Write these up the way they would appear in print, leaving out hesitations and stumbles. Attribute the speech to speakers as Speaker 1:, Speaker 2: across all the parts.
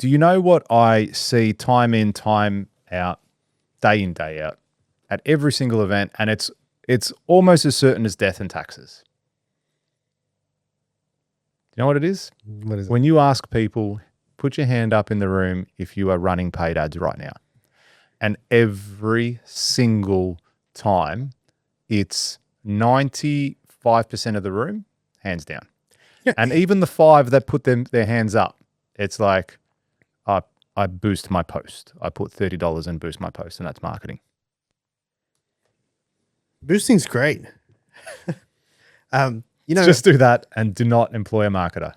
Speaker 1: Do you know what I see time in, time out, day in, day out, at every single event, and it's almost as certain as death and taxes? Do you know what it is?
Speaker 2: What is it?
Speaker 1: When you ask people, put your hand up in the room if you are running paid ads right now. And every single time, it's 95% of the room, hands down.
Speaker 2: Yeah.
Speaker 1: And even the 5 that put their hands up, it's like, I boost my post. I put $30 and boost my post, and that's marketing.
Speaker 2: Boosting's great.
Speaker 1: Just do that and do not employ a marketer.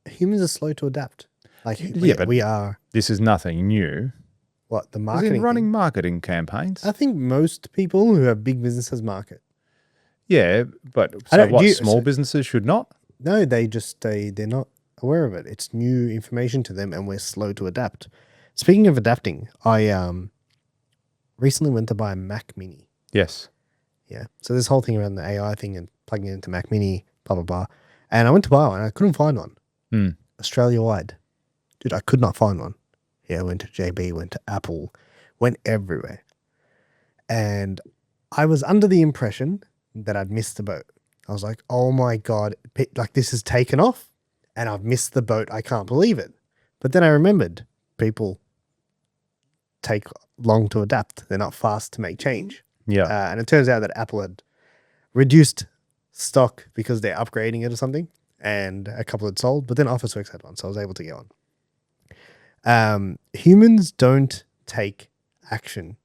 Speaker 2: Humans are slow to adapt. Like
Speaker 1: but
Speaker 2: we are.
Speaker 1: This is nothing new.
Speaker 2: What, the
Speaker 1: As
Speaker 2: marketing?
Speaker 1: in running marketing campaigns.
Speaker 2: I think most people who have big businesses market.
Speaker 1: Yeah, but small businesses should not?
Speaker 2: No, they're not aware of it. It's new information to them, and we're slow to adapt. Speaking of adapting, I recently went to buy a Mac Mini.
Speaker 1: Yes.
Speaker 2: Yeah. So this whole thing around the AI thing and plugging it into Mac Mini, blah, blah, blah. And I went to buy one and I couldn't find one. Australia-wide. Dude, I could not find one. Yeah, I went to JB, went to Apple, went everywhere. And I was under the impression that I'd missed the boat. I was like, oh my God, like this has taken off and I've missed the boat. I can't believe it. But then I remembered people take long to adapt. They're not fast to make change.
Speaker 1: Yeah.
Speaker 2: And it turns out that Apple had reduced stock because they're upgrading it or something, and a couple had sold, but then Officeworks had one, so I was able to get one. Humans don't take action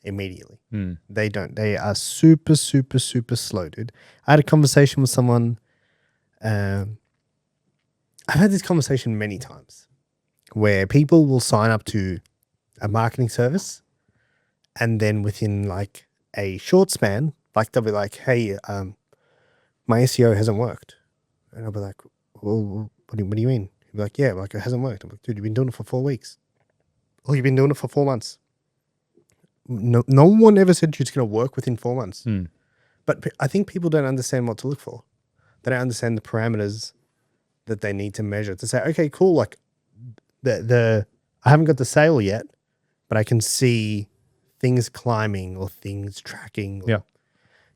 Speaker 2: immediately. They don't. They are super, super, super slow, dude. I had a conversation with someone. I've had this conversation many times where people will sign up to a marketing service and then within like a short span, like they'll be like, hey, my SEO hasn't worked. And I'll be like, well, what do you mean? He'll be like, yeah, like it hasn't worked. I'm like, dude, you've been doing it for 4 weeks. Oh, you've been doing it for 4 months. No one ever said it's going to work within 4 months. But I think people don't understand what to look for. They don't understand the parameters that they need to measure to say, okay, cool. Like I haven't got the sale yet, but I can see things climbing or things tracking.
Speaker 1: Yeah.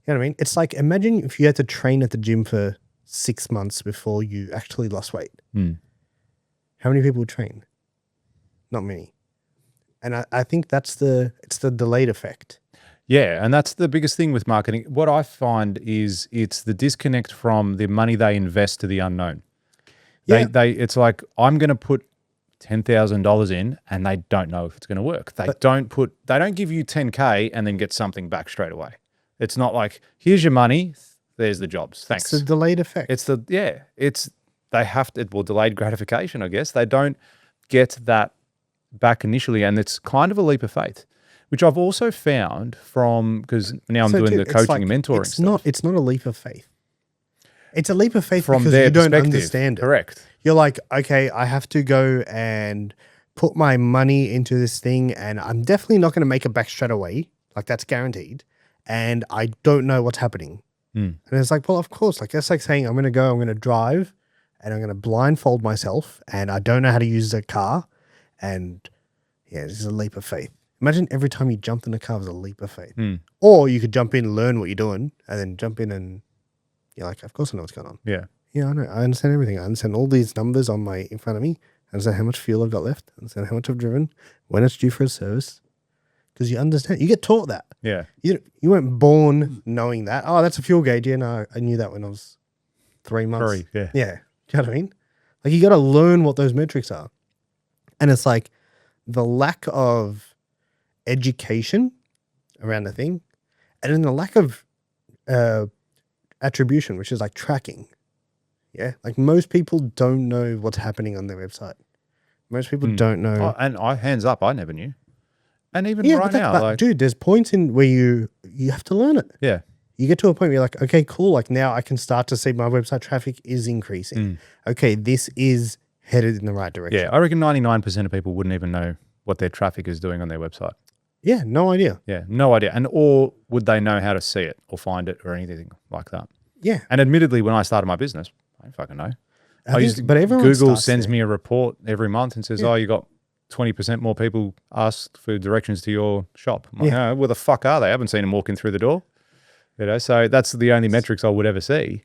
Speaker 2: You know what I mean? It's like, imagine if you had to train at the gym for 6 months before you actually lost weight. How many people train? Not many. And I think it's the delayed effect.
Speaker 1: Yeah, and that's the biggest thing with marketing. What I find is it's the disconnect from the money they invest to the unknown. It's like, I'm going to put $10,000 in and they don't know if it's going to work. They don't give you 10K and then get something back straight away. It's not like, here's your money, there's the jobs. Thanks.
Speaker 2: It's the delayed effect.
Speaker 1: Delayed gratification, I guess. They don't get that back initially, and it's kind of a leap of faith, which I've also found because now I'm doing the coaching and mentoring stuff.
Speaker 2: It's not a leap of faith. It's a leap of faith
Speaker 1: from
Speaker 2: because
Speaker 1: their
Speaker 2: you don't
Speaker 1: perspective.
Speaker 2: understand it.
Speaker 1: Correct.
Speaker 2: You're like, okay, I have to go and put my money into this thing, and I'm definitely not going to make it back straight away. Like, that's guaranteed. And I don't know what's happening. And it's like, well, of course. Like, that's like saying I'm going to drive and I'm going to blindfold myself and I don't know how to use a car. And yeah, this is a leap of faith. Imagine every time you jumped in a car was a leap of faith. Or you could jump in, learn what you're doing, and then jump in and you're like, of course I know what's going on.
Speaker 1: Yeah.
Speaker 2: Yeah, I know. I understand everything. I understand all these numbers in front of me. I understand how much fuel I've got left. I understand how much I've driven, when it's due for a service. Because you understand. You get taught that.
Speaker 1: Yeah.
Speaker 2: You weren't born knowing that. Oh, that's a fuel gauge. Yeah, no, I knew that when I was 3 months.
Speaker 1: Yeah.
Speaker 2: Yeah. Do you know what I mean? Like, you got to learn what those metrics are. And it's like the lack of education around the thing, and then the lack of attribution, which is like tracking. Yeah. Like, most people don't know what's happening on their website. Most people don't know.
Speaker 1: And hands up, I never knew. And even
Speaker 2: Yeah,
Speaker 1: right now,
Speaker 2: dude, there's points in where you have to learn it.
Speaker 1: Yeah.
Speaker 2: You get to a point where you're like, okay, cool. Like, now I can start to see my website traffic is increasing. Okay, this is headed in the right direction.
Speaker 1: Yeah, I reckon 99% of people wouldn't even know what their traffic is doing on their website.
Speaker 2: Yeah, no idea.
Speaker 1: Yeah, no idea. Or would they know how to see it or find it or anything like that?
Speaker 2: Yeah.
Speaker 1: And admittedly, when I started my business, I didn't fucking know.
Speaker 2: but everyone
Speaker 1: Google
Speaker 2: starts
Speaker 1: sends
Speaker 2: there.
Speaker 1: me a report every month and says, "Oh, you got 20% more people asked for directions to your shop." I'm like, "Oh, where the fuck are they? I haven't seen them walking through the door." So that's the only metrics I would ever see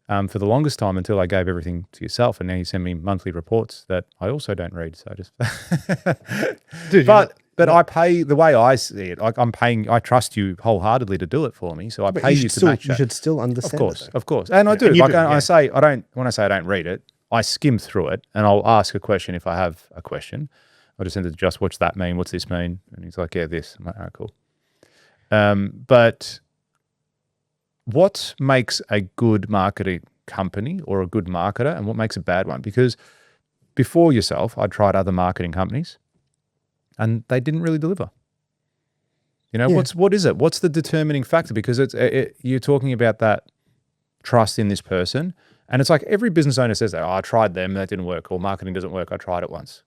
Speaker 1: for the longest time until I gave everything to yourself, and now you send me monthly reports that I also don't read. So I just,
Speaker 2: Dude,
Speaker 1: but I pay the way I see it. Like I'm paying, I trust you wholeheartedly to do it for me. So I pay you to match
Speaker 2: You
Speaker 1: that.
Speaker 2: should still understand.
Speaker 1: Of course, and I do.
Speaker 2: And you
Speaker 1: Like
Speaker 2: do,
Speaker 1: I say, I don't. When I say I don't read it, I skim through it, and I'll ask a question if I have a question. I just send it to Just, what's that mean? What's this mean? And he's like, yeah, this. I'm like, oh, cool. But what makes a good marketing company or a good marketer, and what makes a bad one? Because before yourself, I tried other marketing companies, and they didn't really deliver. What is it? What's the determining factor? Because you're talking about that trust in this person, and it's like every business owner says that, "Oh, I tried them, that didn't work," or "Marketing doesn't work, I tried it once,"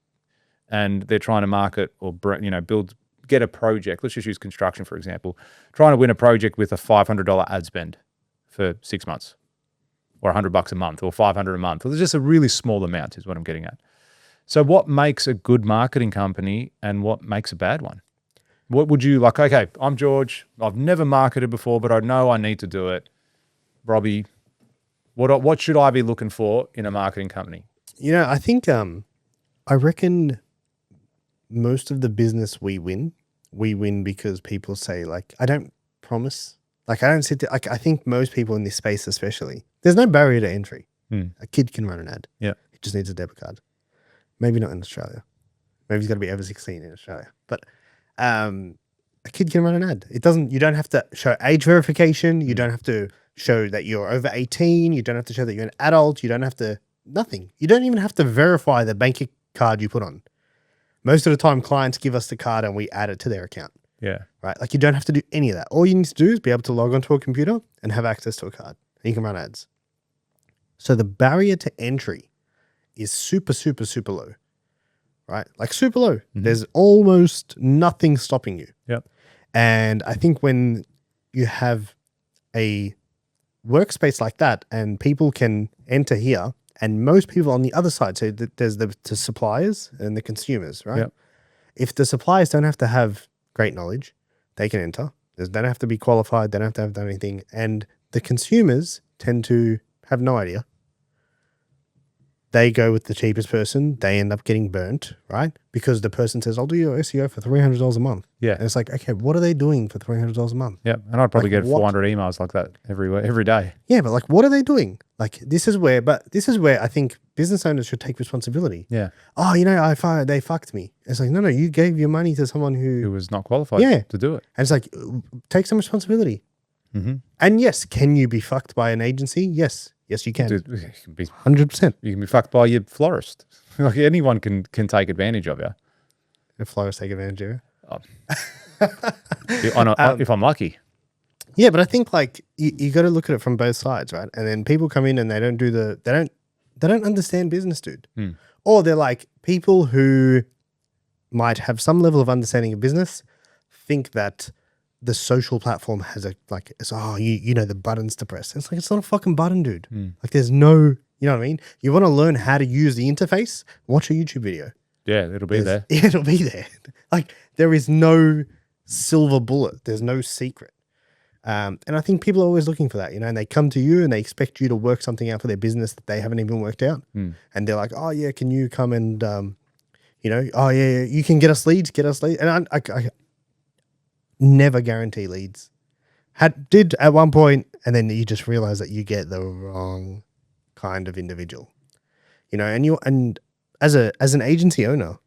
Speaker 1: and they're trying to market or get a project. Let's just use construction for example. Trying to win a project with a $500 ad spend for 6 months, or $100 a month, or $500 a month. Or it's just a really small amount, is what I'm getting at. So, what makes a good marketing company, and what makes a bad one? What would you like? Okay, I'm George. I've never marketed before, but I know I need to do it. Robby, what should I be looking for in a marketing company?
Speaker 2: I think I reckon most of the business we win because people say, like, I don't promise. Like, I don't sit there. Like, I think most people in this space, especially, there's no barrier to entry. A kid can run an ad.
Speaker 1: Yeah,
Speaker 2: he just needs a debit card. Maybe not in Australia. Maybe he's got to be over 16 in Australia, but. A kid can run an ad. You don't have to show age verification. You don't have to show that you're over 18. You don't have to show that you're an adult. You don't have to, nothing. You don't even have to verify the bank card you put on. Most of the time, clients give us the card and we add it to their account.
Speaker 1: Yeah.
Speaker 2: Right? Like, you don't have to do any of that. All you need to do is be able to log onto a computer and have access to a card. And you can run ads. So the barrier to entry is super, super, super low. Right? Like, super low. There's almost nothing stopping you.
Speaker 1: Yep.
Speaker 2: And I think when you have a workspace like that and people can enter here, and most people on the other side, so there's the suppliers and the consumers, right?
Speaker 1: Yep.
Speaker 2: If the suppliers don't have to have great knowledge, they can enter. They don't have to be qualified. They don't have to have done anything. And the consumers tend to have no idea. They go with the cheapest person. They end up getting burnt, right? Because the person says, I'll do your SEO for $300 a month.
Speaker 1: Yeah.
Speaker 2: And it's like, okay, what are they doing for $300 a month?
Speaker 1: Yeah. And I'd probably
Speaker 2: Like,
Speaker 1: get
Speaker 2: what?
Speaker 1: 400 emails like that every day.
Speaker 2: Yeah, but like, what are they doing? Like, this is where I think business owners should take responsibility.
Speaker 1: Yeah.
Speaker 2: Oh, they fucked me. It's like, no, you gave your money to someone who
Speaker 1: was not qualified to do it.
Speaker 2: And it's like, take some responsibility. And yes, can you be fucked by an agency? Yes. Yes, you can.
Speaker 1: Dude, you can be
Speaker 2: 100%.
Speaker 1: You can be fucked by your florist. Like, anyone can take advantage of you.
Speaker 2: The florists take advantage of you.
Speaker 1: If I'm lucky.
Speaker 2: Yeah, but I think like you got to look at it from both sides, right? And then people come in and they don't understand business, dude. Or they're like people who might have some level of understanding of business, think that the social platform has the buttons to press. It's like, it's not a fucking button, dude. Like, there's no, you know what I mean? You want to learn how to use the interface? Watch a YouTube video.
Speaker 1: Yeah, it'll be there.
Speaker 2: Yeah, it'll be there. Like, there is no silver bullet. There's no secret. And I think people are always looking for that, and they come to you and they expect you to work something out for their business that they haven't even worked out. And they're like, oh yeah, can you come and, oh yeah, you can get us leads. And I never guarantee leads. Did at one point, and then you just realize that you get the wrong kind of individual, and as an agency owner,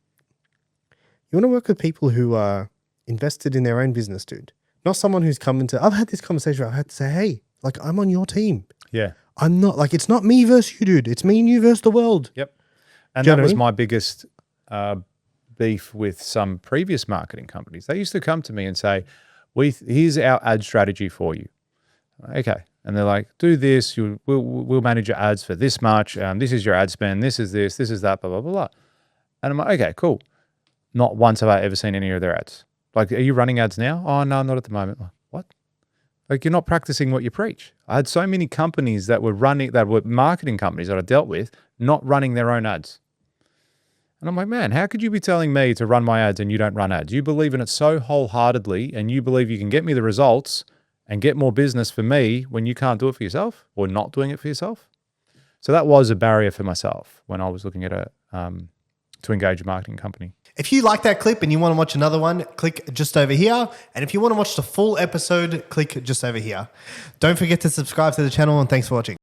Speaker 2: you want to work with people who are invested in their own business, dude. Not someone who's come into, I've had this conversation where I've had to say, hey, like, I'm on your team.
Speaker 1: Yeah.
Speaker 2: I'm not, like, it's not me versus you, dude. It's me and you versus the world.
Speaker 1: Yep. And that was my biggest beef with some previous marketing companies. They used to come to me and say, here's our ad strategy for you. Okay. And they're like, do this, we'll manage your ads for this much. This is your ad spend. This is that, blah, blah, blah, blah. And I'm like, okay, cool. Not once have I ever seen any of their ads. Like, are you running ads now? Oh, no, not at the moment. Like, what? Like, you're not practicing what you preach. I had so many companies that were marketing companies that I dealt with, not running their own ads. And I'm like, man, how could you be telling me to run my ads and you don't run ads? You believe in it so wholeheartedly and you believe you can get me the results and get more business for me when you can't do it for yourself or not doing it for yourself. So that was a barrier for myself when I was looking at to engage a marketing company.
Speaker 3: If you like that clip and you want to watch another one, click just over here. And if you want to watch the full episode, click just over here. Don't forget to subscribe to the channel, and thanks for watching.